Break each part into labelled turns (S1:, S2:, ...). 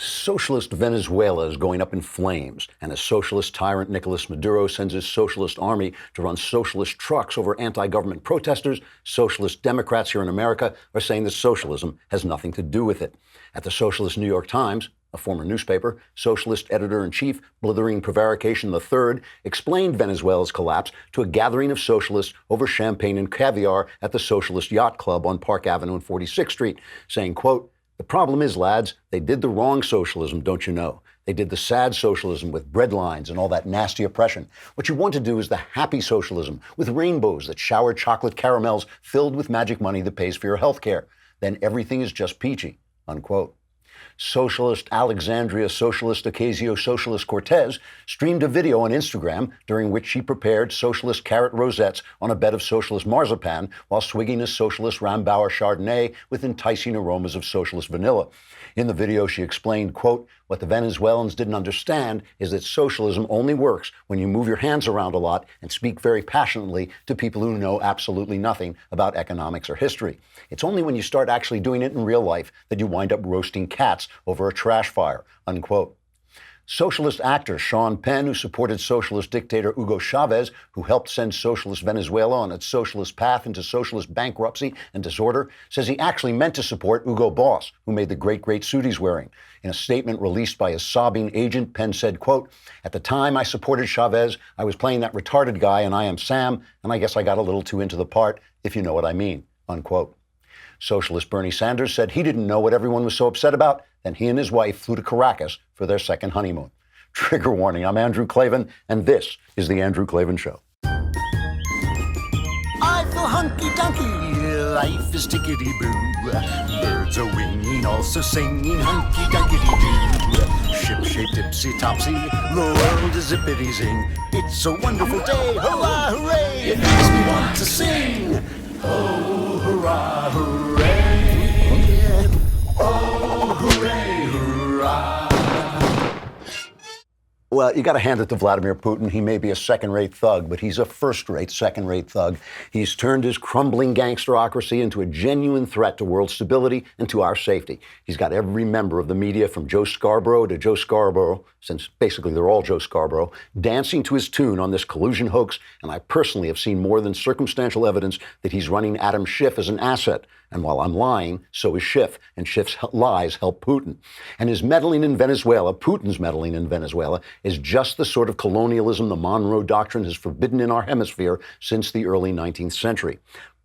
S1: Socialist Venezuela is going up in flames, and a socialist tyrant Nicolas Maduro sends his socialist army to run socialist trucks over anti-government protesters. Socialist Democrats here in America are saying that socialism has nothing to do with it. At the Socialist New York Times, a former newspaper, socialist editor-in-chief Blithering Prevarication III explained Venezuela's collapse to a gathering of socialists over champagne and caviar at the Socialist Yacht Club on Park Avenue and 46th Street, saying, quote, "The problem is, lads, they did the wrong socialism, don't you know? They did the sad socialism with breadlines and all that nasty oppression. What you want to do is the happy socialism with rainbows that shower chocolate caramels filled with magic money that pays for your health care. Then everything is just peachy," unquote. Socialist Alexandria Socialist Ocasio Socialist Cortez streamed a video on Instagram during which she prepared socialist carrot rosettes on a bed of socialist marzipan while swigging a socialist Rambauer Chardonnay with enticing aromas of socialist vanilla. In the video, she explained, quote, "What the Venezuelans didn't understand is that socialism only works when you move your hands around a lot and speak very passionately to people who know absolutely nothing about economics or history. It's only when you start actually doing it in real life that you wind up roasting cats over a trash fire," unquote. Socialist actor Sean Penn, who supported socialist dictator Hugo Chavez, who helped send socialist Venezuela on its socialist path into socialist bankruptcy and disorder, says he actually meant to support Hugo Boss, who made the great suit he's wearing. In a statement released by his sobbing agent, Penn said, quote, "At the time I supported Chavez, I was playing that retarded guy and I am Sam, and I guess I got a little too into the part, if you know what I mean," unquote. Socialist Bernie Sanders said he didn't know what everyone was so upset about. Then he and his wife flew to Caracas for their second honeymoon. Trigger warning, I'm Andrew Klavan, and this is The Andrew Klavan Show.
S2: I feel hunky-dunky, life is tickety-boo. Birds are winging, also singing hunky-dunky-doo. Ship-shaped, ipsy-topsy, the world is zippity-zing. It's a wonderful day, hurrah, hooray, it makes me want to sing. Oh, hurrah, hooray, oh, hooray, hurrah.
S1: Well, you got to hand it to Vladimir Putin. He may be a second-rate thug, but he's a first-rate, second-rate thug. He's turned his crumbling gangsterocracy into a genuine threat to world stability and to our safety. He's got every member of the media, from Joe Scarborough to Joe Scarborough, since basically they're all Joe Scarborough, dancing to his tune on this collusion hoax, and I personally have seen more than circumstantial evidence that he's running Adam Schiff as an asset. And while I'm lying, so is Schiff, and Schiff's lies help Putin. And his meddling in Venezuela, Putin's meddling in Venezuela, is just the sort of colonialism the Monroe Doctrine has forbidden in our hemisphere since the early 19th century.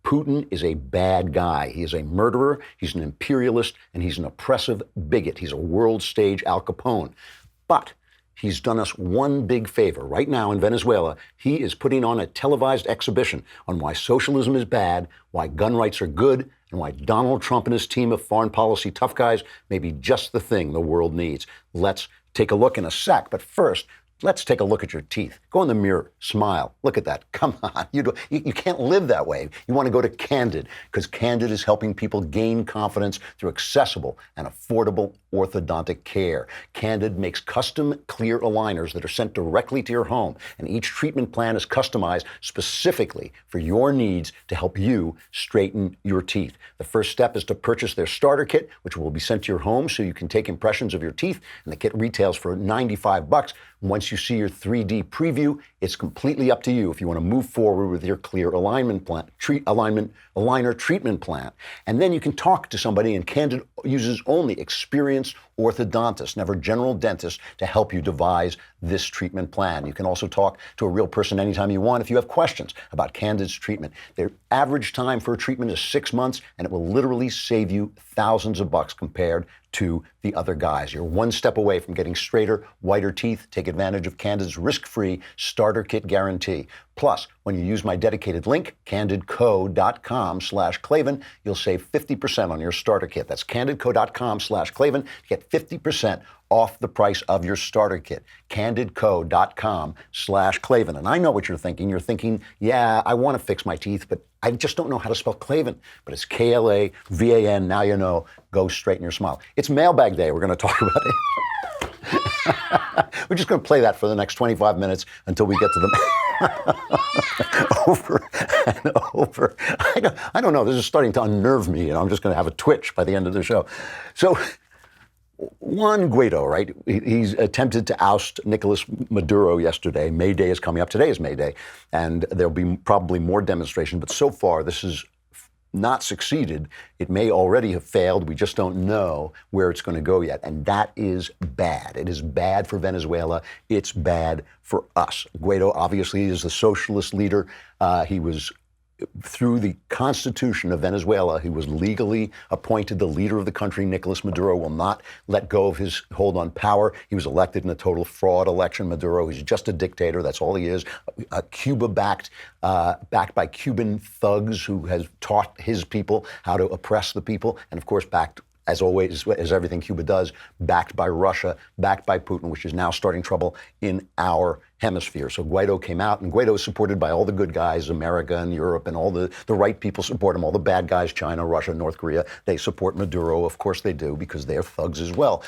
S1: Putin is a bad guy. He is a murderer, he's an imperialist, and he's an oppressive bigot. He's a world stage Al Capone. But he's done us one big favor. Right now in Venezuela, he is putting on a televised exhibition on why socialism is bad, why gun rights are good, and why Donald Trump and his team of foreign policy tough guys may be just the thing the world needs. Let's take a look in a sec, but first, let's take a look at your teeth. Go in the mirror, smile. Look at that. Come on. You can't live that way. You want to go to Candid, because Candid is helping people gain confidence through accessible and affordable orthodontic care. Candid makes custom clear aligners that are sent directly to your home, and each treatment plan is customized specifically for your needs to help you straighten your teeth. The first step is to purchase their starter kit, which will be sent to your home so you can take impressions of your teeth, and the kit retails for $95. Once you see your 3D preview, it's completely up to you if you want to move forward with your clear alignment plan, aligner treatment plan. And then you can talk to somebody, and Candid uses only experienced orthodontists, never general dentists, to help you devise this treatment plan. You can also talk to a real person anytime you want if you have questions about Candid's treatment. Their average time for a treatment is 6 months, and it will literally save you thousands of bucks compared to the other guys. You're one step away from getting straighter, whiter teeth. Take advantage of Candid's risk-free starter kit guarantee. Plus, when you use my dedicated link, candidco.com/Klavan, you'll save 50% on your starter kit. That's candidco.com/Klavan to get 50% off the price of your starter kit. candidco.com/Klavan. And I know what you're thinking. You're thinking, yeah, I want to fix my teeth, but I just don't know how to spell Klavan. But it's Klavan. Now you know. Go straighten your smile. It's Mailbag Day. We're going to talk about it. We're just going to play that for the next 25 minutes until we get to the over and over. I don't know. This is starting to unnerve me, and I'm just going to have a twitch by the end of the show. So Juan Guaido, right? He's attempted to oust Nicolas Maduro yesterday. May Day is coming up. Today is May Day, and there'll be probably more demonstration. But so far, this is not succeeded. It may already have failed. We just don't know where it's going to go yet. And that is bad. It is bad for Venezuela. It's bad for us. Guaido obviously is the socialist leader. He was, through the Constitution of Venezuela, he was legally appointed the leader of the country. Nicolas Maduro will not let go of his hold on power. He was elected in a total fraud election. Maduro is just a dictator. That's all he is. Cuba backed by Cuban thugs who has taught his people how to oppress the people. And of course, backed, as always, as everything Cuba does, backed by Russia, backed by Putin, which is now starting trouble in our hemisphere. So Guaido came out, and Guaido is supported by all the good guys, America and Europe, and all the right people support him. All the bad guys, China, Russia, North Korea, they support Maduro. Of course they do, because they're thugs as well.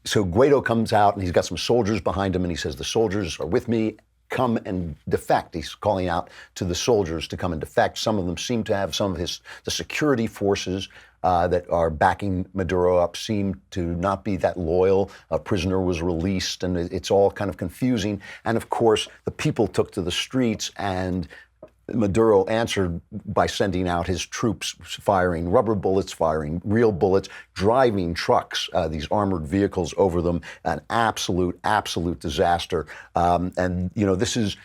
S1: So Guaido comes out, and he's got some soldiers behind him, and he says, the soldiers are with me. Come and defect. He's calling out to the soldiers to come and defect. Some of them seem to have some of the security forces that are backing Maduro up seem to not be that loyal. A prisoner was released, and it's all kind of confusing. And of course, the people took to the streets, and Maduro answered by sending out his troops, firing rubber bullets, firing real bullets, driving trucks, these armored vehicles over them, an absolute disaster. And, you know, this is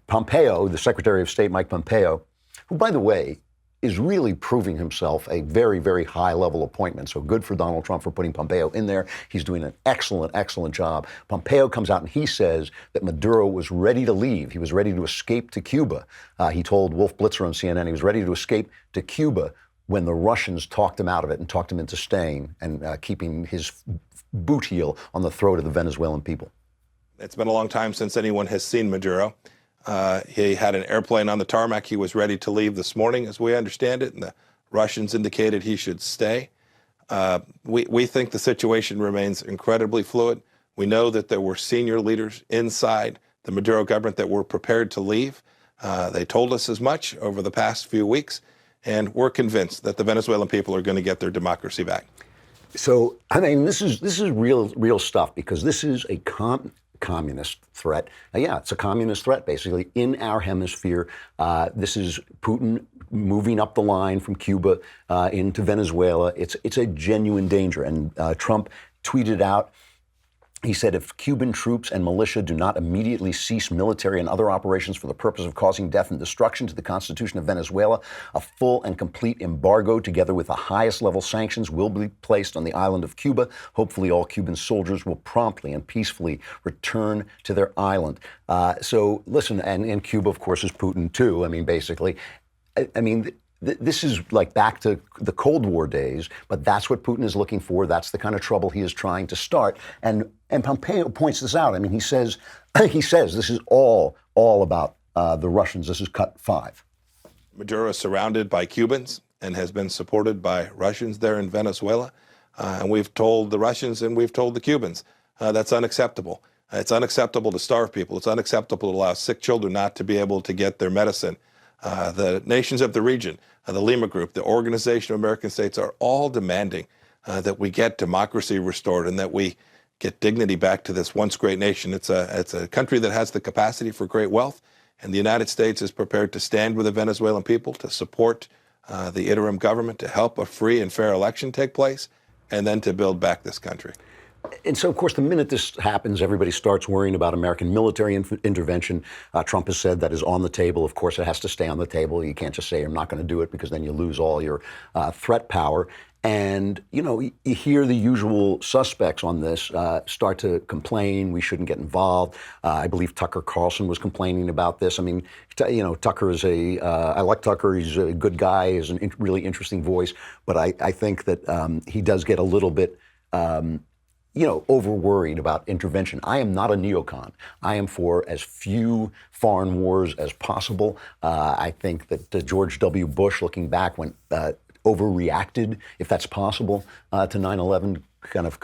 S1: Pompeo, the Secretary of State, Mike Pompeo, who, by the way, is really proving himself a very, very high-level appointment. So good for Donald Trump for putting Pompeo in there. He's doing an excellent job. Pompeo comes out and he says that Maduro was ready to leave. He was ready to escape to Cuba. He told Wolf Blitzer on CNN he was ready to escape to Cuba when the Russians talked him out of it and talked him into staying and keeping his boot heel on the throat of the Venezuelan people.
S3: It's been a long time since anyone has seen Maduro. He had an airplane on the tarmac. He was ready to leave this morning, as we understand it, and the Russians indicated he should stay. We think the situation remains incredibly fluid. We know that there were senior leaders inside the Maduro government that were prepared to leave. They told us as much over the past few weeks, and we're convinced that the Venezuelan people are going to get their democracy back. So,
S1: I mean, this is real stuff, because this is a communist threat. Yeah, it's a communist threat, basically, in our hemisphere. This is Putin moving up the line from Cuba into Venezuela. It's a genuine danger. And Trump tweeted out, he said, if Cuban troops and militia do not immediately cease military and other operations for the purpose of causing death and destruction to the Constitution of Venezuela, a full and complete embargo together with the highest level sanctions will be placed on the island of Cuba. Hopefully all Cuban soldiers will promptly and peacefully return to their island. So listen, and in Cuba, of course, is Putin too. I mean, basically, this is like back to the Cold War days, but that's what Putin is looking for. That's the kind of trouble he is trying to start. And Pompeo points this out. I mean, he says this is all about the Russians. This is cut 5.
S3: Maduro is surrounded by Cubans and has been supported by Russians there in Venezuela. And we've told the Russians and we've told the Cubans that's unacceptable. It's unacceptable to starve people. It's unacceptable to allow sick children not to be able to get their medicine. The nations of the region, the Lima Group, the Organization of American States are all demanding that we get democracy restored and that we get dignity back to this once great nation. It's a country that has the capacity for great wealth, and the United States is prepared to stand with the Venezuelan people, to support the interim government, to help a free and fair election take place, and then to build back this country.
S1: And so, of course, the minute this happens, everybody starts worrying about American military intervention. Trump has said that is on the table. Of course, it has to stay on the table. You can't just say, I'm not going to do it, because then you lose all your threat power. And, you know, you hear the usual suspects on this start to complain. We shouldn't get involved. I believe Tucker Carlson was complaining about this. I mean, you know, Tucker is I like Tucker. He's a good guy. He's a really interesting voice. But I think that he does get a little bit over worried about intervention. I am not a neocon. I am for as few foreign wars as possible. I think that George W. Bush, looking back, went overreacted, if that's possible, to 9/11, kind of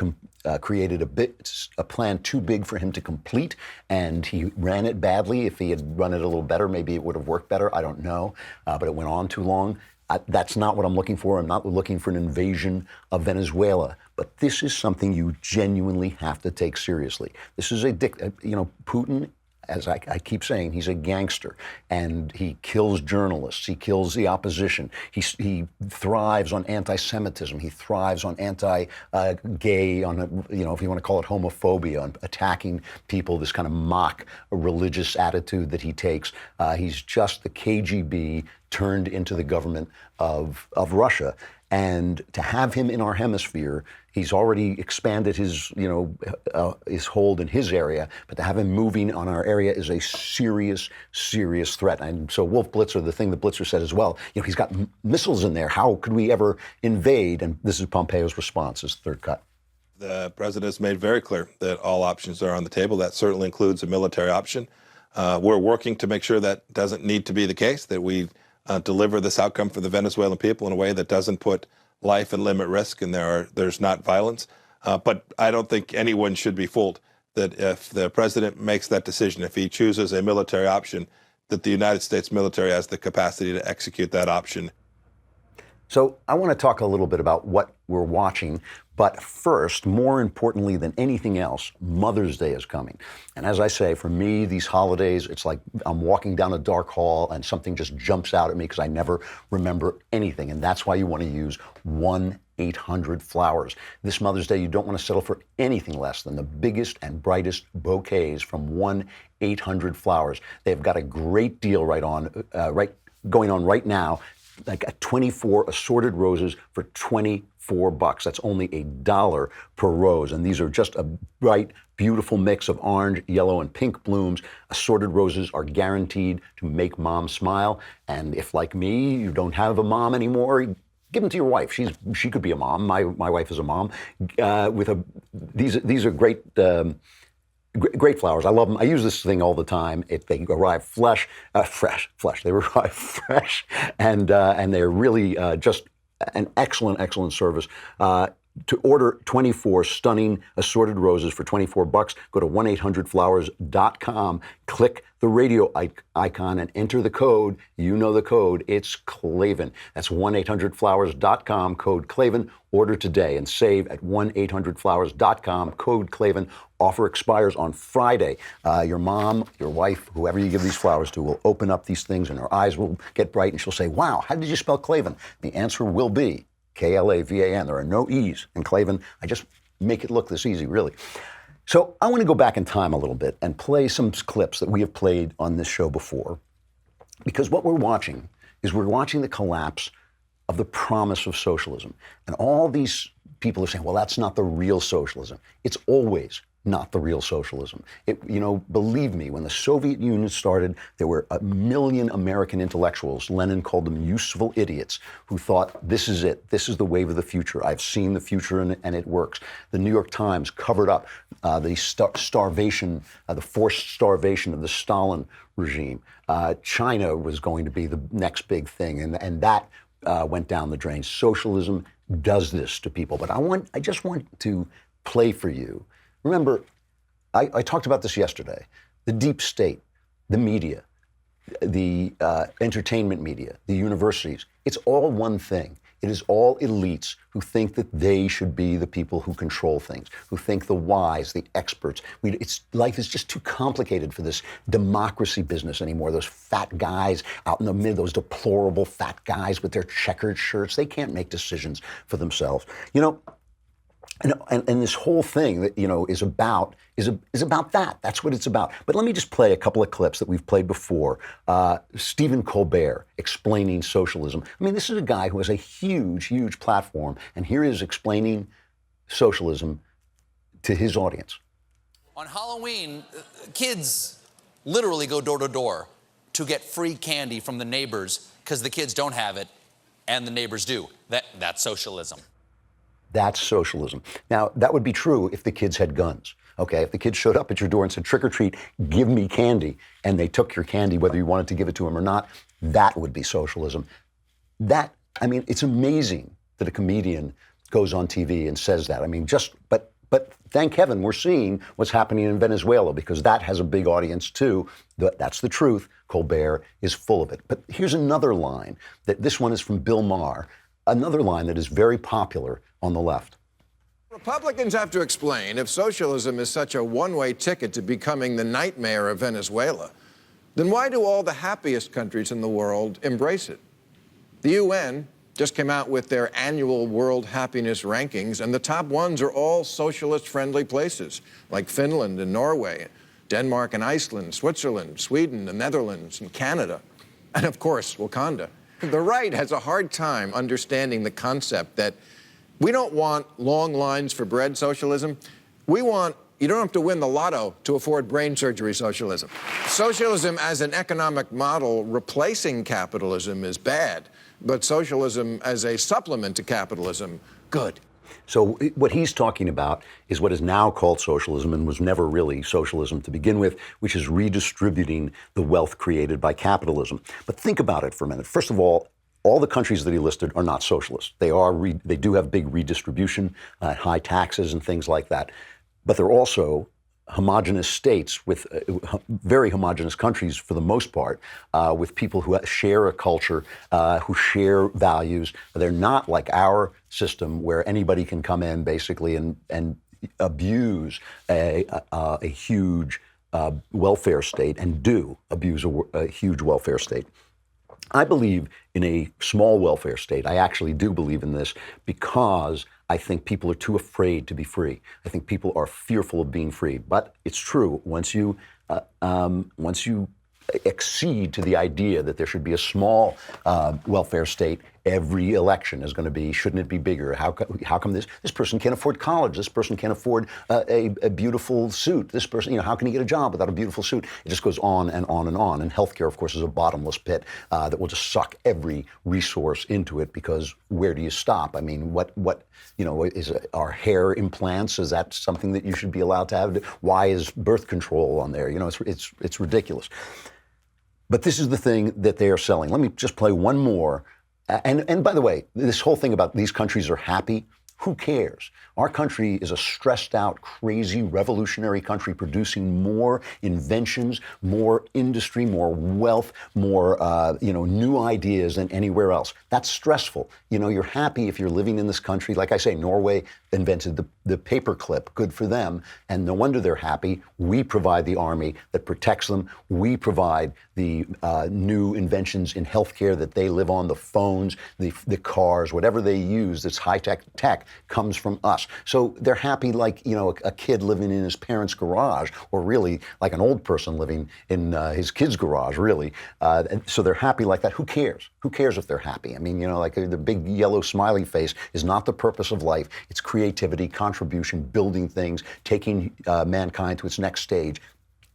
S1: created a plan too big for him to complete, and he ran it badly. If he had run it a little better, maybe it would have worked better. I don't know, but it went on too long. That's not what I'm looking for. I'm not looking for an invasion of Venezuela. But this is something you genuinely have to take seriously. This is Putin, as I keep saying, he's a gangster, and he kills journalists. He kills the opposition. He thrives on anti-Semitism. He thrives on anti-gay, on if you want to call it homophobia, on attacking people. This kind of mock religious attitude that he takes. He's just the KGB turned into the government of Russia. And to have him in our hemisphere, he's already expanded his hold in his area, but to have him moving on our area is a serious, serious threat. And so Wolf Blitzer, the thing that Blitzer said as well, he's got missiles in there. How could we ever invade? And this is Pompeo's response, his third cut.
S3: The president has made very clear that all options are on the table. That certainly includes a military option. We're working to make sure that doesn't need to be the case, that we deliver this outcome for the Venezuelan people in a way that doesn't put life and limb at risk, and there's not violence. But I don't think anyone should be fooled that if the president makes that decision, if he chooses a military option, that the United States military has the capacity to execute that option.
S1: So I want to talk a little bit about what we're watching. But first, more importantly than anything else, Mother's Day is coming. And as I say, for me, these holidays, it's like I'm walking down a dark hall and something just jumps out at me because I never remember anything. And that's why you want to use 1-800-Flowers. This Mother's Day, you don't want to settle for anything less than the biggest and brightest bouquets from 1-800-Flowers. They've got a great deal going on right now, like 24 assorted roses for $24. That's only $1 per rose. And these are just a bright, beautiful mix of orange, yellow, and pink blooms. Assorted roses are guaranteed to make mom smile. And if, like me, you don't have a mom anymore, give them to your wife. She could be a mom. My wife is a mom. These are great. Great flowers. I love them. I use this thing all the time. They arrive fresh. They arrive fresh, and they're really just an excellent service. To order 24 stunning assorted roses for $24, go to 1-800-Flowers.com, click the radio icon and enter the code. You know the code. It's Klavan. That's 1-800-Flowers.com, code Klavan. Order today and save at 1-800-Flowers.com, code Klavan. Offer expires on Friday. Your mom, your wife, whoever you give these flowers to will open up these things and her eyes will get bright and she'll say, wow, how did you spell Klavan? The answer will be Klavan. There are no E's in Klavan. I just make it look this easy, really. So I want to go back in time a little bit and play some clips that we have played on this show before, because what we're watching is the collapse of the promise of socialism. And all these people are saying, well, that's not the real socialism. It's always not the real socialism. Believe me, when the Soviet Union started, there were 1 million American intellectuals, Lenin called them useful idiots, who thought, this is it. This is the wave of the future. I've seen the future and it works. The New York Times covered up the starvation, the forced starvation of the Stalin regime. China was going to be the next big thing, and that went down the drain. Socialism does this to people. But I just want to play for you. Remember, I talked about this yesterday. The deep state, the media, the entertainment media, the universities, it's all one thing. It is all elites who think that they should be the people who control things, who think the wise, the experts. Life is just too complicated for this democracy business anymore. Those fat guys out in the middle, those deplorable fat guys with their checkered shirts, they can't make decisions for themselves. And this whole thing that is about that. That's what it's about. But let me just play a couple of clips that we've played before. Stephen Colbert explaining socialism. I mean, this is a guy who has a huge platform, and here he is explaining socialism to his audience.
S4: On Halloween, kids literally go door to door to get free candy from the neighbors because the kids don't have it and the neighbors do. That's socialism.
S1: That's socialism. Now, that would be true if the kids had guns. Okay, if the kids showed up at your door and said, trick or treat, give me candy, and they took your candy whether you wanted to give it to them or not, that would be socialism. It's amazing that a comedian goes on TV and says that. But thank heaven we're seeing what's happening in Venezuela, because that has a big audience too. That's the truth. Colbert is full of it. But here's another line, this one is from Bill Maher, another line that is very popular on the left.
S5: Republicans have to explain, if socialism is such a one-way ticket to becoming the nightmare of Venezuela, then why do all the happiest countries in the world embrace it? The UN just came out with their annual world happiness rankings, and the top ones are all socialist-friendly places, like Finland and Norway, Denmark and Iceland, Switzerland, Sweden, the Netherlands, and Canada, and of course, Wakanda. The right has a hard time understanding the concept that we don't want long lines for bread socialism. We want, you don't have to win the lotto to afford brain surgery socialism. Socialism as an economic model replacing capitalism is bad, but socialism as a supplement to capitalism, good.
S1: So what he's talking about is what is now called socialism and was never really socialism to begin with, which is redistributing the wealth created by capitalism. But think about it for a minute. First of all the countries that he listed are not socialist. They do have big redistribution, high taxes and things like that. But they're also homogenous states with very homogenous countries for the most part, with people who share a culture, who share values. They're not like our system where anybody can come in basically and abuse a huge welfare state, and do abuse a huge welfare state. I believe in a small welfare state. I actually do believe in this because I think people are too afraid to be free. I think people are fearful of being free. But it's true, once you accede to the idea that there should be a small welfare state, every election is going to be, shouldn't it be bigger? How come this person can't afford college? This person can't afford a beautiful suit. This person, how can he get a job without a beautiful suit? It just goes on and on and on. And healthcare, of course, is a bottomless pit that will just suck every resource into it, because where do you stop? I mean, what is our hair implants? Is that something that you should be allowed to have? Why is birth control on there? It's ridiculous. But this is the thing that they are selling. Let me just play one more. And by the way, this whole thing about these countries are happy, who cares? Our country is a stressed out, crazy, revolutionary country producing more inventions, more industry, more wealth, more new ideas than anywhere else. That's stressful. You're happy if you're living in this country. Like I say, Norway invented the paperclip. Good for them. And no wonder they're happy. We provide the army that protects them. We provide the new inventions in healthcare that they live on, the phones, the cars, whatever they use that's high-tech tech comes from us. So they're happy like, a kid living in his parents' garage, or really like an old person living in his kid's garage, really. And so they're happy like that. Who cares? Who cares if they're happy? I mean, like the big yellow smiley face is not the purpose of life. It's creativity, contribution, building things, taking mankind to its next stage.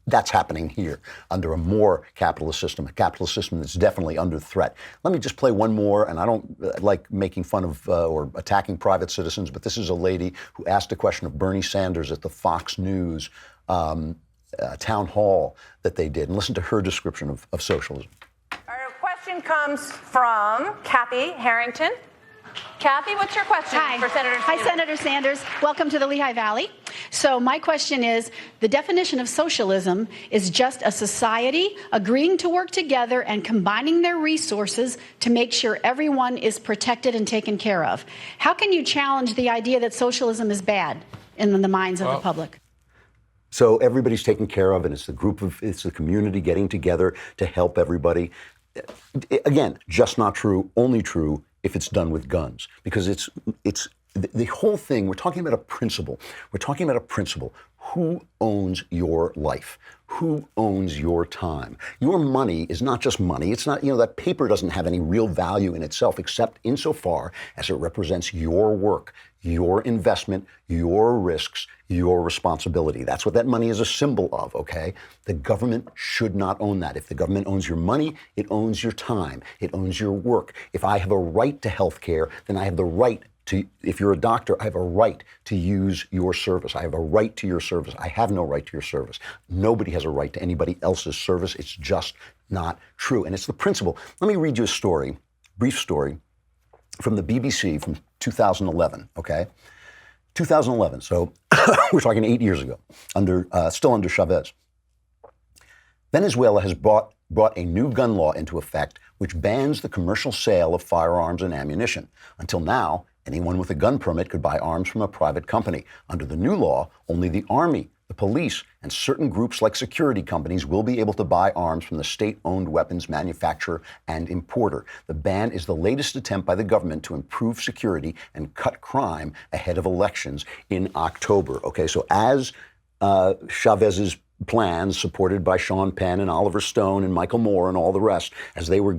S1: That's happening here under a more capitalist system that's definitely under threat. Let me just play one more, and I don't like making fun of or attacking private citizens, but this is a lady who asked a question of Bernie Sanders at the Fox News town hall that they did. And listen to her description of socialism.
S6: Our question comes from Kathy Harrington. Kathy, what's your question for Senator Sanders?
S7: Hi, Senator Sanders. Welcome to the Lehigh Valley. So my question is, the definition of socialism is just a society agreeing to work together and combining their resources to make sure everyone is protected and taken care of. How can you challenge the idea that socialism is bad in the minds of the public?
S1: So everybody's taken care of, and it's the community getting together to help everybody. Again, just not true, only true if it's done with guns, because it's the whole thing. We're talking about a principle. We're talking about a principle. Who owns your life? Who owns your time? Your money is not just money. It's not, that paper doesn't have any real value in itself, except insofar as it represents your work, your investment, your risks, your responsibility. That's what that money is a symbol of, okay? The government should not own that. If the government owns your money, it owns your time. It owns your work. If I have a right to health care, then I have the right to, if you're a doctor, I have a right to use your service. I have a right to your service. I have no right to your service. Nobody has a right to anybody else's service. It's just not true. And it's the principle. Let me read you a story, brief story, from the BBC from 2011, okay? 2011, so we're talking 8 years ago, still under Chavez. Venezuela has brought a new gun law into effect which bans the commercial sale of firearms and ammunition. Until now, anyone with a gun permit could buy arms from a private company. Under the new law, only the Army, the police, and certain groups like security companies will be able to buy arms from the state-owned weapons manufacturer and importer. The ban is the latest attempt by the government to improve security and cut crime ahead of elections in October. Okay, so as Chavez's plans, supported by Sean Penn and Oliver Stone and Michael Moore and all the rest, as they were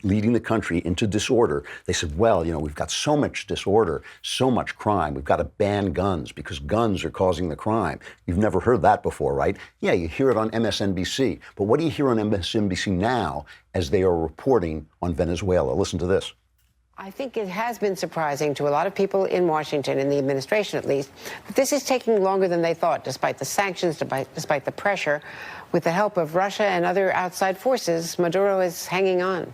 S1: leading the country into disorder, they said, well, we've got so much disorder, so much crime, we've got to ban guns because guns are causing the crime. You've never heard that before, right? Yeah, you hear it on MSNBC. But what do you hear on MSNBC now as they are reporting on Venezuela? Listen to this.
S8: I think it has been surprising to a lot of people in Washington, in the administration at least, that this is taking longer than they thought, despite the sanctions, despite the pressure. With the help of Russia and other outside forces, Maduro is hanging on.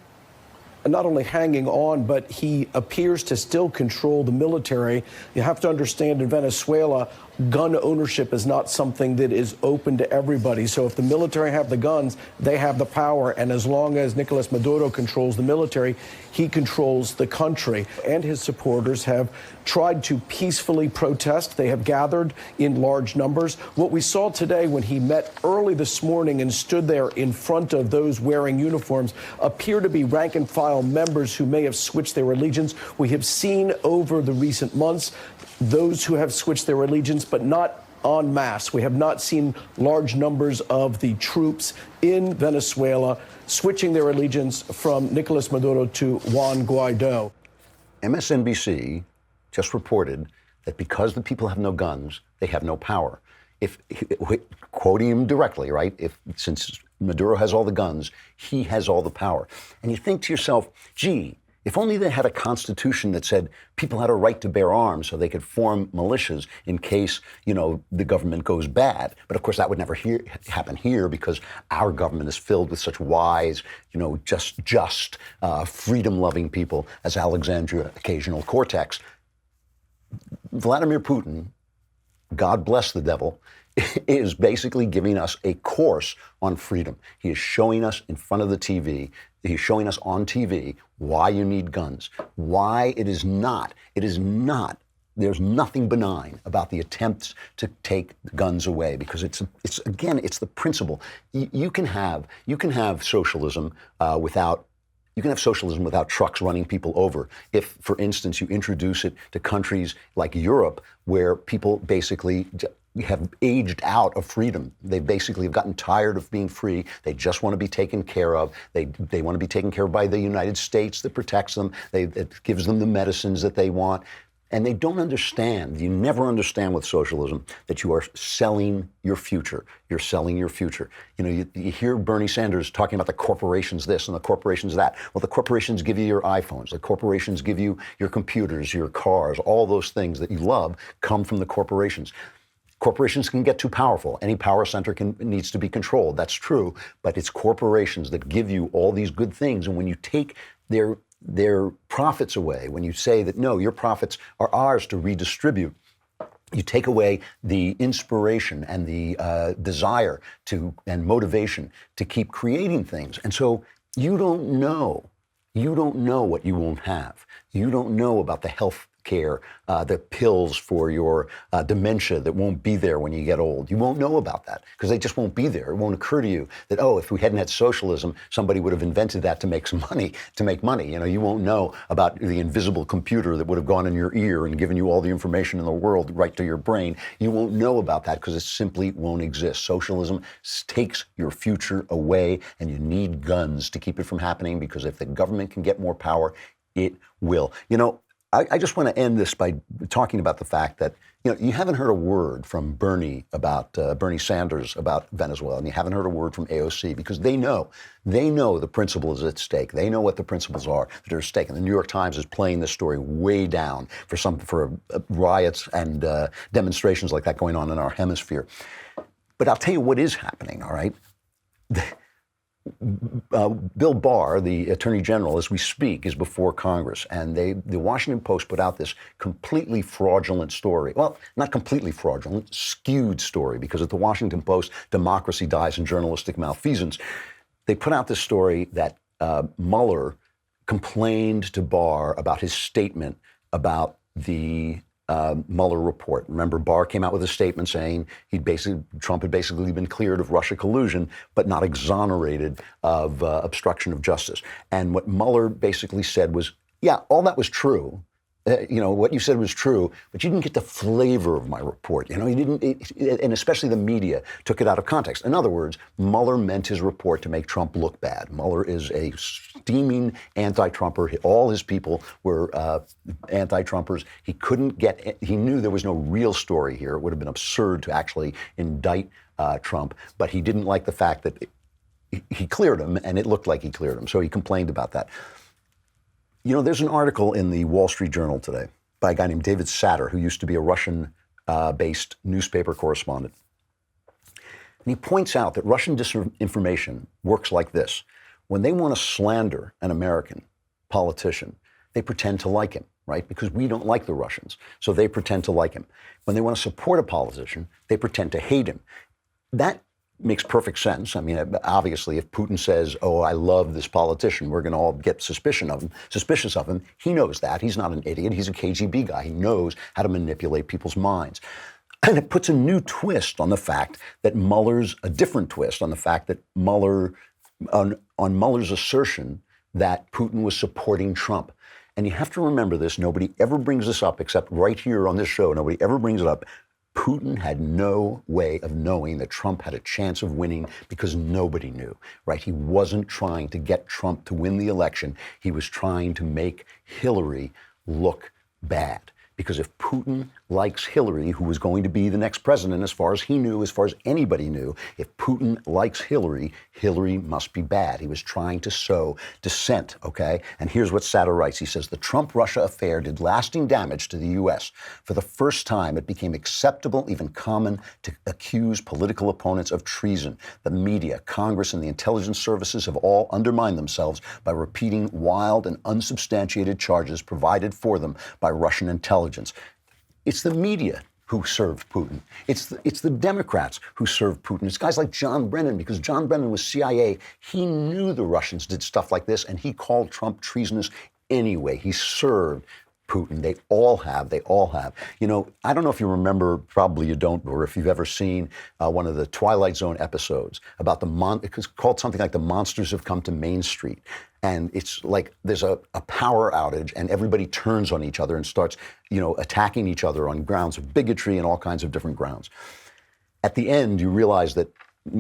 S9: Not only hanging on, but he appears to still control the military. You have to understand, in Venezuela, gun ownership is not something that is open to everybody. So if the military have the guns, they have the power. And as long as Nicolas Maduro controls the military, he controls the country. And his supporters have tried to peacefully protest. They have gathered in large numbers. What we saw today when he met early this morning and stood there in front of those wearing uniforms appear to be rank and file members who may have switched their allegiance. We have seen over the recent months those who have switched their allegiance, but not en masse. We have not seen large numbers of the troops in Venezuela switching their allegiance from Nicolas Maduro to Juan Guaido.
S1: MSNBC just reported that because the people have no guns, they have no power. Quoting him directly, right? Since Maduro has all the guns, he has all the power. And you think to yourself, gee, if only they had a constitution that said people had a right to bear arms so they could form militias in case, the government goes bad. But of course, that would never happen here because our government is filled with such wise, just freedom-loving people as Alexandria Ocasio-Cortez. Vladimir Putin, God bless the devil, is basically giving us a course on freedom. He is showing us in front of the TV, he's showing us on TV why you need guns, why there's nothing benign about the attempts to take guns away because it's the principle. You can have socialism without trucks running people over. If, for instance, you introduce it to countries like Europe, where people basically have aged out of freedom. They basically have gotten tired of being free. They just want to be taken care of. They want to be taken care of by the United States that protects them. It gives them the medicines that they want. And they don't understand, you never understand with socialism, that you are selling your future. You're selling your future. You hear Bernie Sanders talking about the corporations this and the corporations that. Well, the corporations give you your iPhones. The corporations give you your computers, your cars. All those things that you love come from the corporations. Corporations can get too powerful. Any power center needs to be controlled. That's true. But it's corporations that give you all these good things. And when you take their profits away, when you say that, no, your profits are ours to redistribute, you take away the inspiration and the desire and motivation to keep creating things. And so you don't know what you won't have. You don't know about the health care, the pills for your dementia that won't be there when you get old. You won't know about that because they just won't be there. It won't occur to you that, if we hadn't had socialism, somebody would have invented that to make money. You won't know about the invisible computer that would have gone in your ear and given you all the information in the world right to your brain. You won't know about that because it simply won't exist. Socialism takes your future away, and you need guns to keep it from happening because if the government can get more power, it will. I just want to end this by talking about the fact that, you haven't heard a word from Bernie Sanders about Venezuela, and you haven't heard a word from AOC because they know the principle is at stake. They know what the principles are that are at stake. And the New York Times is playing this story way down for riots and demonstrations like that going on in our hemisphere. But I'll tell you what is happening, all right? Bill Barr, the Attorney General, as we speak, is before Congress, and the Washington Post put out this completely fraudulent story. Well, not completely fraudulent, skewed story, because at the Washington Post, democracy dies in journalistic malfeasance. They put out this story that Mueller complained to Barr about his statement about the Mueller report. Remember, Barr came out with a statement saying Trump had basically been cleared of Russia collusion, but not exonerated of obstruction of justice. And what Mueller basically said was, yeah, all that was true. What you said was true, but you didn't get the flavor of my report. You didn't, and especially the media took it out of context. In other words, Mueller meant his report to make Trump look bad. Mueller is a steaming anti-Trumper. All his people were anti-Trumpers. He knew there was no real story here. It would have been absurd to actually indict Trump, but he didn't like the fact that he cleared him, and it looked like he cleared him. So he complained about that. There's an article in the Wall Street Journal today by a guy named David Satter, who used to be a Russian-based newspaper correspondent. And he points out that Russian disinformation works like this. When they want to slander an American politician, they pretend to like him, right? Because we don't like the Russians, so they pretend to like him. When they want to support a politician, they pretend to hate him. That makes perfect sense. I mean, obviously, if Putin says, "Oh, I love this politician," we're going to all get suspicious of him. He knows that. He's not an idiot. He's a KGB guy. He knows how to manipulate people's minds. And it puts a new twist on the fact that a different twist on the fact that Mueller's assertion that Putin was supporting Trump. And you have to remember this. Nobody ever brings this up except right here on this show. Nobody ever brings it up. Putin had no way of knowing that Trump had a chance of winning because nobody knew, right? He wasn't trying to get Trump to win the election. He was trying to make Hillary look bad. Because if Putin likes Hillary, who was going to be the next president, as far as he knew, as far as anybody knew, if Putin likes Hillary, Hillary must be bad. He was trying to sow dissent, okay? And here's what Satter writes. He says, the Trump-Russia affair did lasting damage to the U.S. For the first time, it became acceptable, even common, to accuse political opponents of treason. The media, Congress, and the intelligence services have all undermined themselves by repeating wild and unsubstantiated charges provided for them by Russian intelligence. It's the media who served Putin. It's the Democrats who served Putin. It's guys like John Brennan, because John Brennan was CIA. He knew the Russians did stuff like this, and he called Trump treasonous anyway. He served Putin. They all have. I don't know if you remember, probably you don't, or if you've ever seen one of the Twilight Zone episodes about it's called something like The Monsters Have Come to Main Street. And it's like there's a power outage and everybody turns on each other and starts, attacking each other on grounds of bigotry and all kinds of different grounds. At the end, you realize that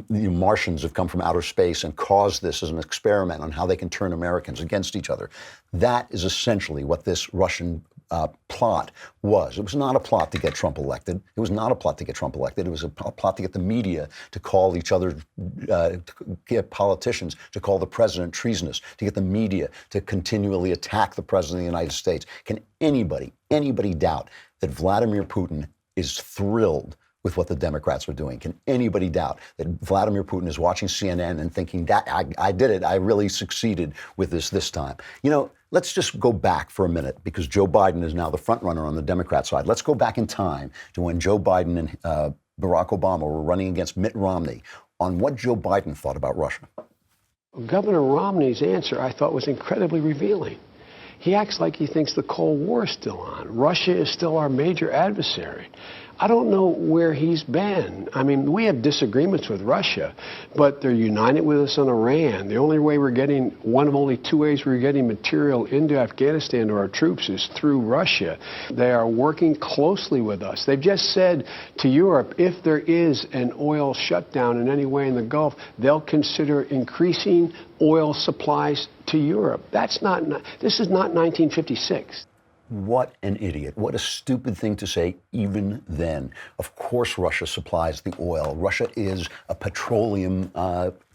S1: Martians have come from outer space and caused this as an experiment on how they can turn Americans against each other. That is essentially what this Russian plot was. It was not a plot to get Trump elected. It was a plot to get the media to call each other, to get politicians to call the president treasonous, to get the media to continually attack the president of the United States. Can anybody doubt that Vladimir Putin is thrilled with what the Democrats are doing? Can anybody doubt that Vladimir Putin is watching CNN and thinking, that I did it, I really succeeded with this time? Let's just go back for a minute, because Joe Biden is now the front runner on the Democrat side. Let's go back in time to when Joe Biden and Barack Obama were running against Mitt Romney on what Joe Biden thought about Russia.
S10: Governor Romney's answer, I thought, was incredibly revealing. He acts like he thinks the Cold War is still on. Russia is still our major adversary. I don't know where he's been. I mean, we have disagreements with Russia, but they're united with us on Iran. The only way one of only two ways we're getting material into Afghanistan to our troops is through Russia. They are working closely with us. They've just said to Europe, if there is an oil shutdown in any way in the Gulf, they'll consider increasing oil supplies to Europe. This is not 1956.
S1: What an idiot. What a stupid thing to say even then. Of course Russia supplies the oil. Russia is a petroleum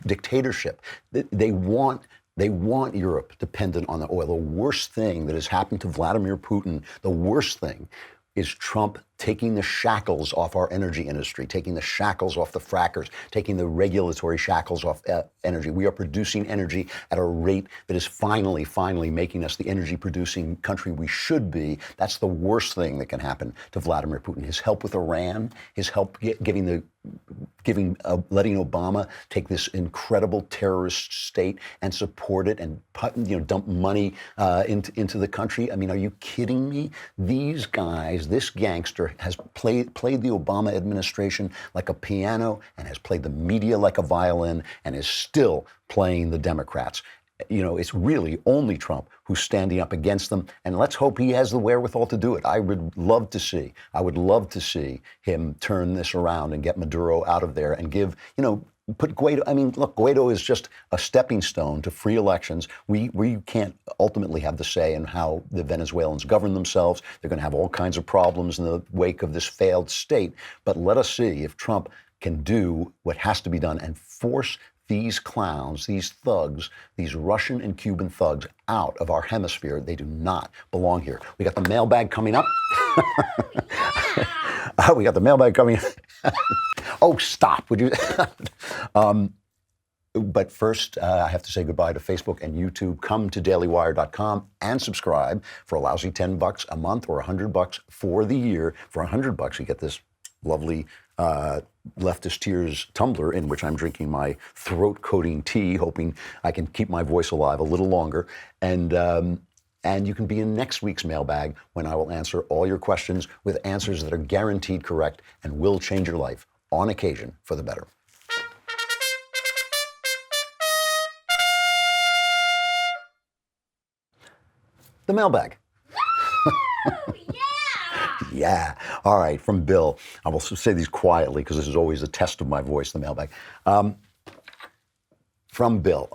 S1: dictatorship. They want Europe dependent on the oil. The worst thing that has happened to Vladimir Putin, the worst thing, is Trump taking the shackles off our energy industry, taking the shackles off the frackers, taking the regulatory shackles off energy. We are producing energy at a rate that is finally making us the energy producing country we should be. That's the worst thing that can happen to Vladimir Putin. His help with Iran, his help letting Obama take this incredible terrorist state and support it and dump money into the country. I mean, are you kidding me? These guys, this gangster has played the Obama administration like a piano and has played the media like a violin and is still playing the Democrats. It's really only Trump who's standing up against them, and let's hope he has the wherewithal to do it. I would love to see him turn this around and get Maduro out of there and put Guaido. I mean, look, Guaido is just a stepping stone to free elections. We can't ultimately have the say in how the Venezuelans govern themselves. They're going to have all kinds of problems in the wake of this failed state. But let us see if Trump can do what has to be done and force these clowns, these thugs, these Russian and Cuban thugs out of our hemisphere. They do not belong here. We got the mailbag coming up. We got the mailbag coming up. Oh, stop, would you? But first, I have to say goodbye to Facebook and YouTube. Come to dailywire.com and subscribe for a lousy $10 a month or $100 for the year. For $100, you get this lovely Leftist Tears tumbler in which I'm drinking my throat-coating tea, hoping I can keep my voice alive a little longer. And you can be in next week's mailbag when I will answer all your questions with answers that are guaranteed correct and will change your life, on occasion, for the better. The mailbag. Yeah. All right. From Bill. I will say these quietly because this is always a test of my voice, the mailbag. From Bill.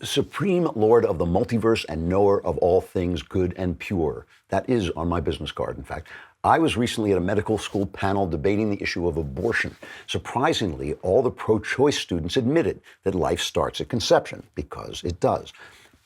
S1: Supreme Lord of the multiverse and knower of all things good and pure. That is on my business card, in fact. I was recently at a medical school panel debating the issue of abortion. Surprisingly, all the pro-choice students admitted that life starts at conception, because it does.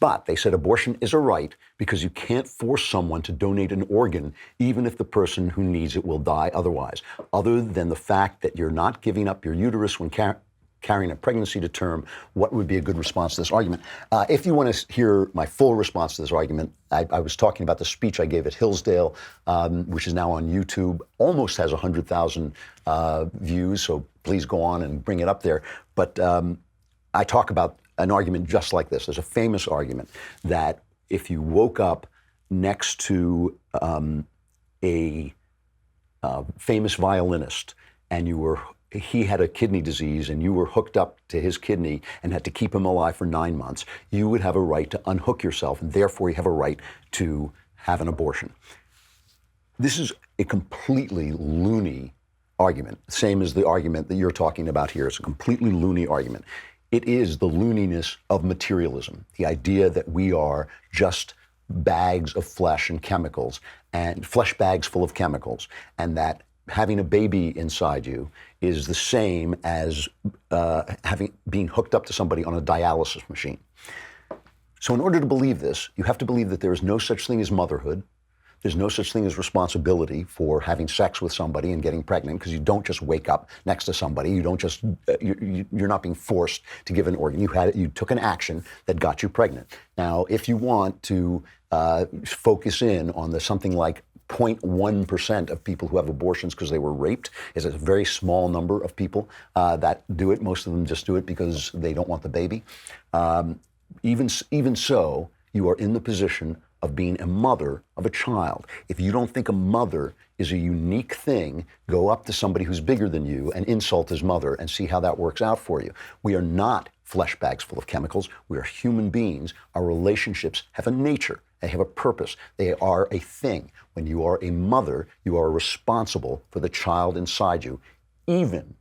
S1: But they said abortion is a right because you can't force someone to donate an organ, even if the person who needs it will die otherwise, other than the fact that you're not giving up your uterus when carrying a pregnancy to term. What would be a good response to this argument? If you want to hear my full response to this argument, I was talking about the speech I gave at Hillsdale, which is now on YouTube, almost has 100,000 views, so please go on and bring it up there. But I talk about an argument just like this. There's a famous argument that if you woke up next to a famous violinist and he had a kidney disease and you were hooked up to his kidney and had to keep him alive for 9 months, you would have a right to unhook yourself, and therefore you have a right to have an abortion. This is a completely loony argument, same as the argument that you're talking about here. It's a completely loony argument. It is the looniness of materialism, the idea that we are just bags of flesh and chemicals, and flesh bags full of chemicals, and that having a baby inside you is the same as being hooked up to somebody on a dialysis machine. So in order to believe this, you have to believe that there is no such thing as motherhood. There's no such thing as responsibility for having sex with somebody and getting pregnant, because you don't just wake up next to somebody. You don't just, you're not being forced to give an organ. You took an action that got you pregnant. Now, if you want to focus in on something like 0.1% of people who have abortions because they were raped, is a very small number of people that do it. Most of them just do it because they don't want the baby. Even so, you are in the position of being a mother of a child. If you don't think a mother is a unique thing, go up to somebody who's bigger than you and insult his mother and see how that works out for you. We are not flesh bags full of chemicals. We are human beings. Our relationships have a nature. They have a purpose. They are a thing. When you are a mother, you are responsible for the child inside you, even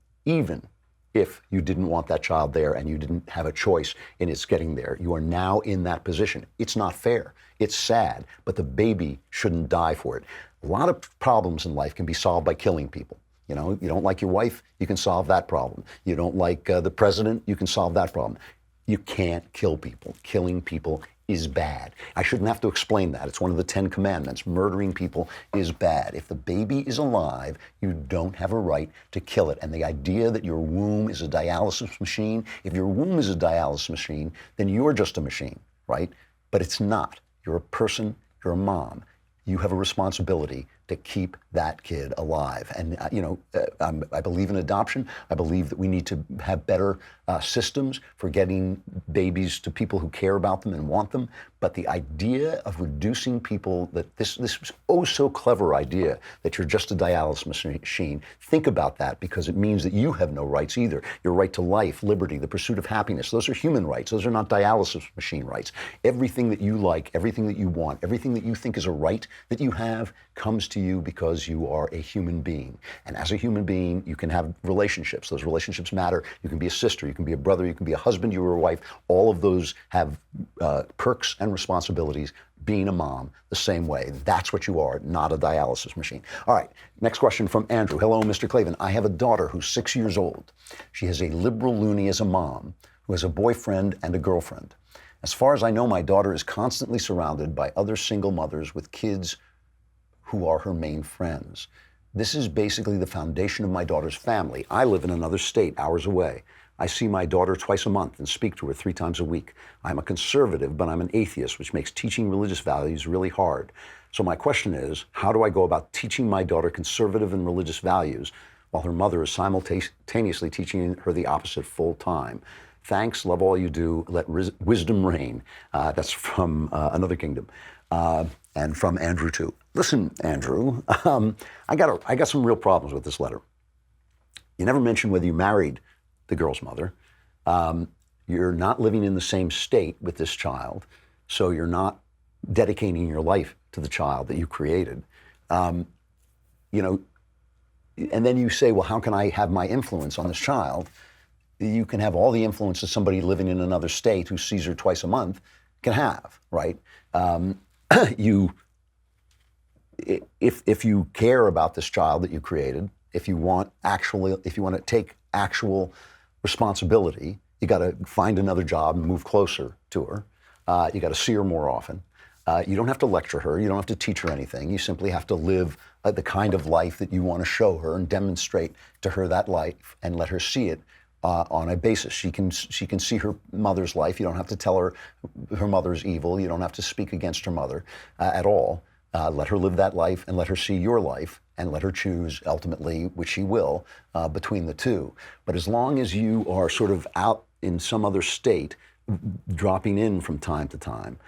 S1: if you didn't want that child there and you didn't have a choice in its getting there. You are now in that position. It's not fair. It's sad, but the baby shouldn't die for it. A lot of problems in life can be solved by killing people. You know, you don't like your wife, you can solve that problem. You don't like the president, you can solve that problem. You can't kill people. Killing people is bad. I shouldn't have to explain that. It's one of the 10 commandments. Murdering people is bad. If the baby is alive, you don't have a right to kill it. And the idea that your womb is a dialysis machine, if your womb is a dialysis machine, then you're just a machine, right? But it's not. You're a person, you're a mom. You have a responsibility to keep that kid alive. And, I believe in adoption. I believe that we need to have better systems for getting babies to people who care about them and want them. But the idea of reducing people, that this oh so clever idea that you're just a dialysis machine, think about that, because it means that you have no rights either. Your right to life, liberty, the pursuit of happiness, those are human rights. Those are not dialysis machine rights. Everything that you like, everything that you want, everything that you think is a right that you have comes to you because you are a human being. And as a human being, you can have relationships. Those relationships matter. You can be a sister, you can be a brother, you can be a husband, you are a wife. All of those have perks and responsibilities. Being a mom, the same way. That's what you are, not a dialysis machine. All right, next question from Andrew. Hello, Mr. Klavan. I have a daughter who's 6 years old. She has a liberal loony as a mom who has a boyfriend and a girlfriend. As far as I know, my daughter is constantly surrounded by other single mothers with kids who are her main friends. This is basically the foundation of my daughter's family. I live in another state, hours away. I see my daughter twice a month and speak to her 3 times a week. I'm a conservative, but I'm an atheist, which makes teaching religious values really hard. So my question is, how do I go about teaching my daughter conservative and religious values while her mother is simultaneously teaching her the opposite full time? Thanks, love all you do, let wisdom reign. That's from Another Kingdom. And from Andrew too. Listen, Andrew, I got some real problems with this letter. You never mentioned whether you married the girl's mother. You're not living in the same state with this child, so you're not dedicating your life to the child that you created. And then you say, well, how can I have my influence on this child? You can have all the influence that somebody living in another state who sees her twice a month can have, right? If you care about this child that you created, if you want to take actual responsibility, you got to find another job and move closer to her. You got to see her more often. You don't have to lecture her. You don't have to teach her anything. You simply have to live the kind of life that you want to show her and demonstrate to her that life and let her see it on a basis. She can see her mother's life. You don't have to tell her her mother's evil. You don't have to speak against her mother at all. Let her live that life and let her see your life and let her choose ultimately, which she will, between the two. But as long as you are sort of out in some other state, dropping in from time to time,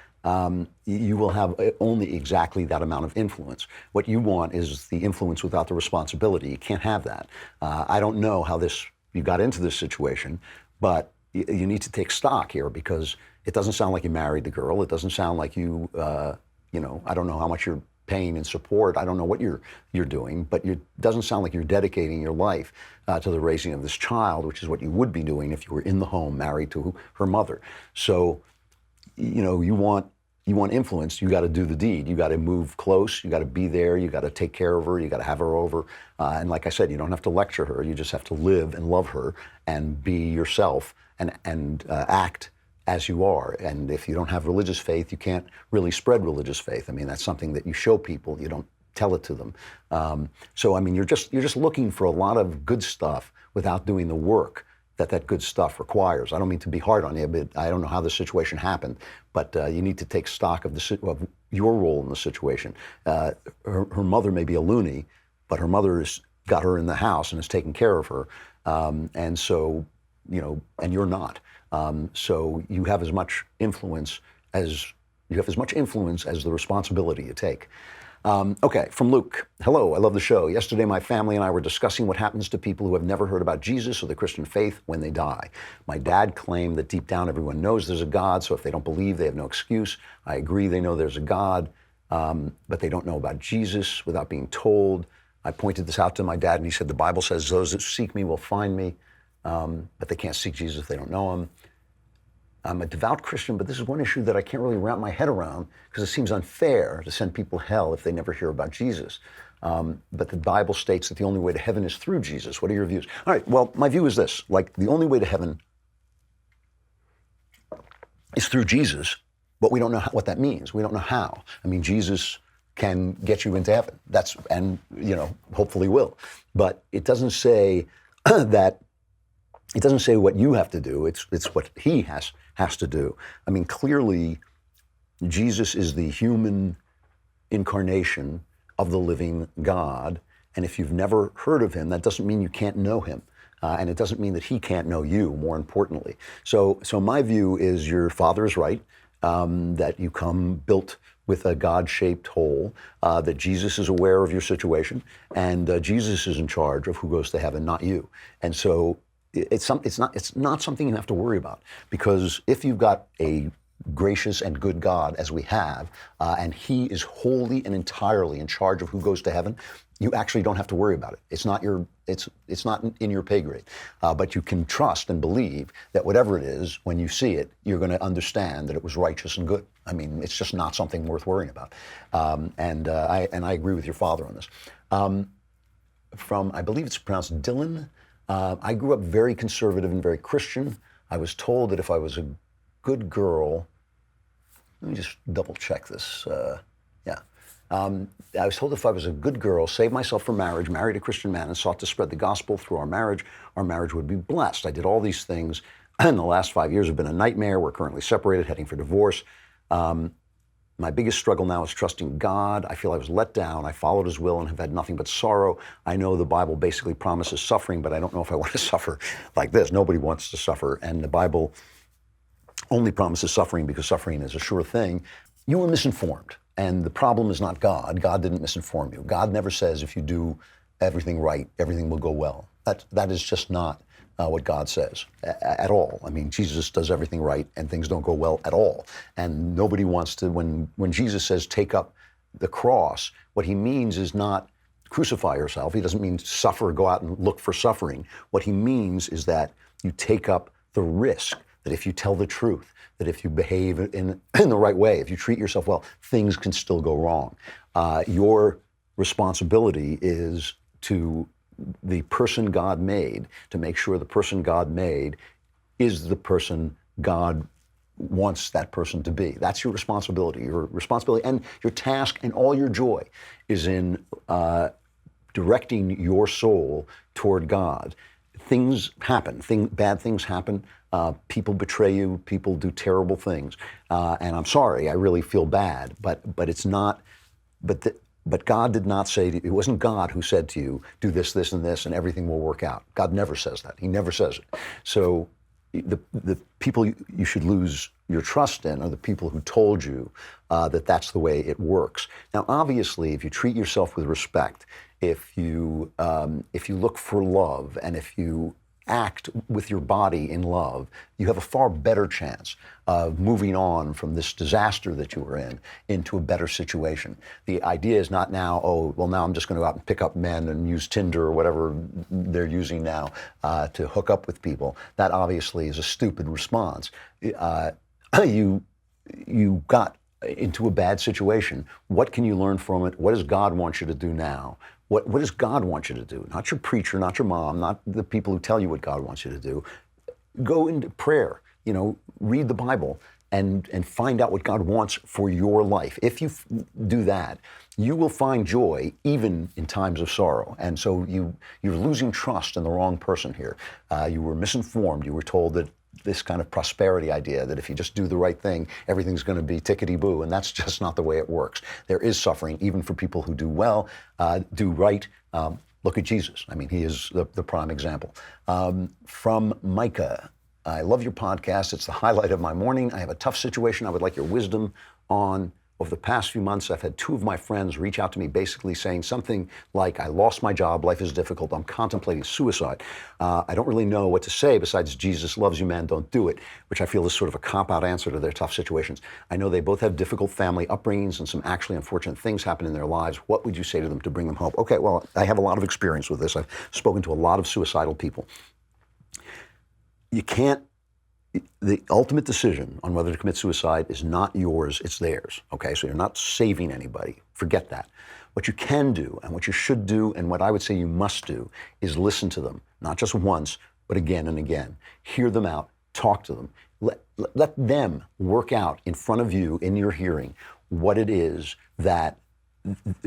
S1: you will have only exactly that amount of influence. What you want is the influence without the responsibility. You can't have that. I don't know how you got into this situation, but you need to take stock here, because it doesn't sound like you married the girl. It doesn't sound like you, I don't know how much you're paying in support. I don't know what you're doing, but it doesn't sound like you're dedicating your life to the raising of this child, which is what you would be doing if you were in the home married to her mother. So, you want influence, you got to do the deed. You got to move close. You got to be there. You got to take care of her. You got to have her over. And like I said, you don't have to lecture her. You just have to live and love her and be yourself and act as you are. And if you don't have religious faith, you can't really spread religious faith. I mean, that's something that you show people. You don't tell it to them. So I mean, you're just looking for a lot of good stuff without doing the work that good stuff requires. I don't mean to be hard on you, but I don't know how the situation happened, but you need to take stock of of your role in the situation. Her mother may be a loony, but her mother has got her in the house and is taking care of her. And so, and you're not. So you have as much influence as the responsibility you take. Okay, from Luke. Hello, I love the show. Yesterday, my family and I were discussing what happens to people who have never heard about Jesus or the Christian faith when they die. My dad claimed that deep down everyone knows there's a God, so if they don't believe, they have no excuse. I agree they know there's a God, but they don't know about Jesus without being told. I pointed this out to my dad, and he said, the Bible says those that seek me will find me, but they can't seek Jesus if they don't know him. I'm a devout Christian, but this is one issue that I can't really wrap my head around, because it seems unfair to send people to hell if they never hear about Jesus. But the Bible states that the only way to heaven is through Jesus. What are your views? All right, well, my view is this. The only way to heaven is through Jesus, but we don't know what that means. We don't know how. I mean, Jesus can get you into heaven. And hopefully will. But it doesn't say that. It doesn't say what you have to do. It's what he has to do. I mean, clearly, Jesus is the human incarnation of the living God. And if you've never heard of him, that doesn't mean you can't know him. And it doesn't mean that he can't know you, more importantly. So my view is your father is right, that you come built with a God-shaped hole, that Jesus is aware of your situation, and Jesus is in charge of who goes to heaven, not you. And so it's not something you have to worry about, because if you've got a gracious and good God, as we have, and he is wholly and entirely in charge of who goes to heaven, you actually don't have to worry about it. It's not in your pay grade, but you can trust and believe that whatever it is, when you see it, you're going to understand that it was righteous and good. I mean, it's just not something worth worrying about. And I agree with your father on this. From, I believe it's pronounced Dylan. I grew up very conservative and very Christian. I was told that if I was a good girl, let me just double check this. I was told if I was a good girl, saved myself for marriage, married a Christian man, and sought to spread the gospel through our marriage would be blessed. I did all these things, and the last 5 years have been a nightmare. We're currently separated, heading for divorce. My biggest struggle now is trusting God. I feel I was let down. I followed his will and have had nothing but sorrow. I know the Bible basically promises suffering, but I don't know if I want to suffer like this. Nobody wants to suffer, and the Bible only promises suffering because suffering is a sure thing. You were misinformed. And the problem is not God. God didn't misinform you. God never says if you do everything right, everything will go well. That is just not what God says at all. I mean, Jesus does everything right and things don't go well at all. And nobody wants to, when Jesus says take up the cross, what he means is not crucify yourself. He doesn't mean suffer, go out and look for suffering. What he means is that you take up the risk, that if you tell the truth, that if you behave in the right way, if you treat yourself well, things can still go wrong. Your responsibility is to the person God made, to make sure the person God made is the person God wants that person to be. That's your responsibility. Your responsibility and your task and all your joy is in directing your soul toward God. Things happen. Bad things happen. People betray you. People do terrible things. And I'm sorry. I really feel bad. But it's not. But God did not say to you. It wasn't God who said to you, "Do this, this, and this, and everything will work out." God never says that. He never says it. So the people you should lose your trust in are the people who told you that that's the way it works. Now, obviously, if you treat yourself with respect, if you look for love, and if you act with your body in love, you have a far better chance of moving on from this disaster that you were in into a better situation. The idea is not now, now I'm just going to go out and pick up men and use Tinder or whatever they're using now to hook up with people. That obviously is a stupid response. You got into a bad situation. What can you learn from it? What does God want you to do now? What does God want you to do? Not your preacher, not your mom, not the people who tell you what God wants you to do. Go into prayer, read the Bible and find out what God wants for your life. If you do that, you will find joy even in times of sorrow. And so you're losing trust in the wrong person here. You were misinformed. You were told that this kind of prosperity idea that if you just do the right thing, everything's going to be tickety-boo, and that's just not the way it works. There is suffering, even for people who do well, do right. Look at Jesus. I mean, he is the prime example. From Micah, I love your podcast. It's the highlight of my morning. I have a tough situation I would like your wisdom on. Over the past few months, I've had two of my friends reach out to me basically saying something like, I lost my job, life is difficult, I'm contemplating suicide. I don't really know what to say besides Jesus loves you, man, don't do it, which I feel is sort of a cop-out answer to their tough situations. I know they both have difficult family upbringings and some actually unfortunate things happen in their lives. What would you say to them to bring them hope? Okay, well, I have a lot of experience with this. I've spoken to a lot of suicidal people. The ultimate decision on whether to commit suicide is not yours, it's theirs, okay? So you're not saving anybody. Forget that. What you can do and what you should do and what I would say you must do is listen to them, not just once, but again and again. Hear them out, talk to them. let them work out in front of you, in your hearing, what it is that,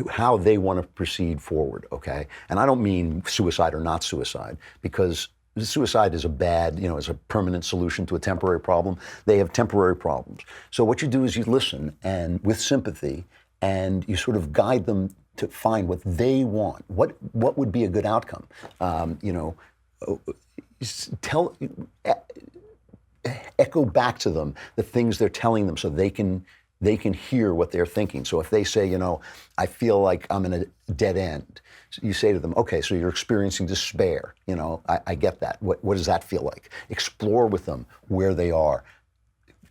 S1: how they want to proceed forward, okay? And I don't mean suicide or not suicide, because suicide is a bad, is a permanent solution to a temporary problem. They have temporary problems. So what you do is you listen, and with sympathy, and you sort of guide them to find what they want. What would be a good outcome? Echo back to them the things they're telling them, so they can hear what they're thinking. So if they say, I feel like I'm in a dead end, you say to them, okay, so you're experiencing despair. I get that. What does that feel like? Explore with them where they are.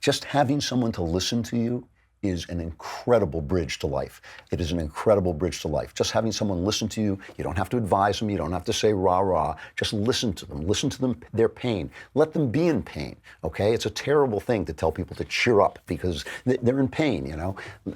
S1: Just having someone to listen to you is an incredible bridge to life. It is an incredible bridge to life. Just having someone listen to you, you don't have to advise them, you don't have to say rah, rah, just listen to them, their pain. Let them be in pain, okay? It's a terrible thing to tell people to cheer up because they're in pain,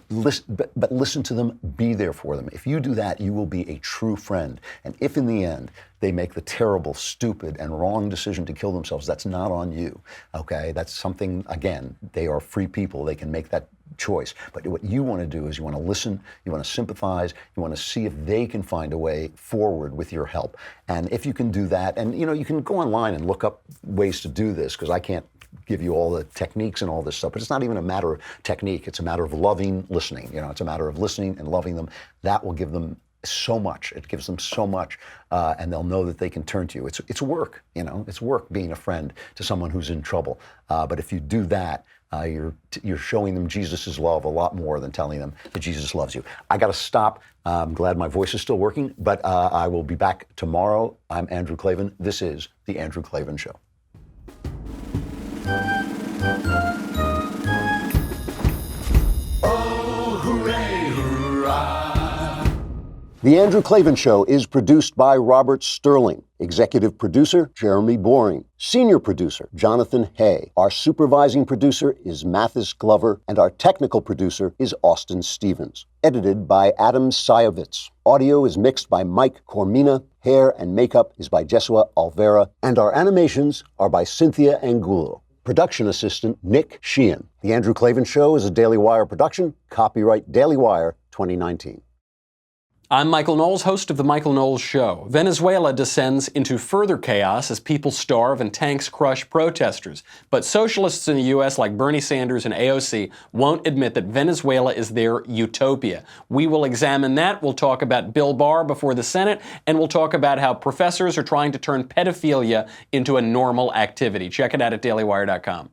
S1: but listen to them, be there for them. If you do that, you will be a true friend. And if in the end, they make the terrible, stupid, and wrong decision to kill themselves, that's not on you, okay? That's something, again, they are free people, they can make that choice. But what you want to do is you want to listen, you want to sympathize, you want to see if they can find a way forward with your help. And if you can do that, and you can go online and look up ways to do this, because I can't give you all the techniques and all this stuff, but it's not even a matter of technique, it's a matter of loving listening. It's a matter of listening and loving them. That will give them so much. It gives them so much, and they'll know that they can turn to you. It's work, it's work being a friend to someone who's in trouble. But if you do that, you're showing them Jesus' love a lot more than telling them that Jesus loves you. I got to stop. I'm glad my voice is still working, but I will be back tomorrow. I'm Andrew Klavan. This is The Andrew Klavan Show.
S2: Oh, hooray, hurrah.
S1: The Andrew Klavan Show is produced by Robert Sterling. Executive producer, Jeremy Boring. Senior producer, Jonathan Hay. Our supervising producer is Mathis Glover, and our technical producer is Austin Stevens. Edited by Adam Sayevitz. Audio is mixed by Mike Cormina. Hair and makeup is by Jesua Alvera. And our animations are by Cynthia Angulo. Production assistant, Nick Sheehan. The Andrew Klavan Show is a Daily Wire production. Copyright Daily Wire 2019.
S11: I'm Michael Knowles, host of The Michael Knowles Show. Venezuela descends into further chaos as people starve and tanks crush protesters. But socialists in the U.S. like Bernie Sanders and AOC won't admit that Venezuela is their utopia. We will examine that. We'll talk about Bill Barr before the Senate, and we'll talk about how professors are trying to turn pedophilia into a normal activity. Check it out at dailywire.com.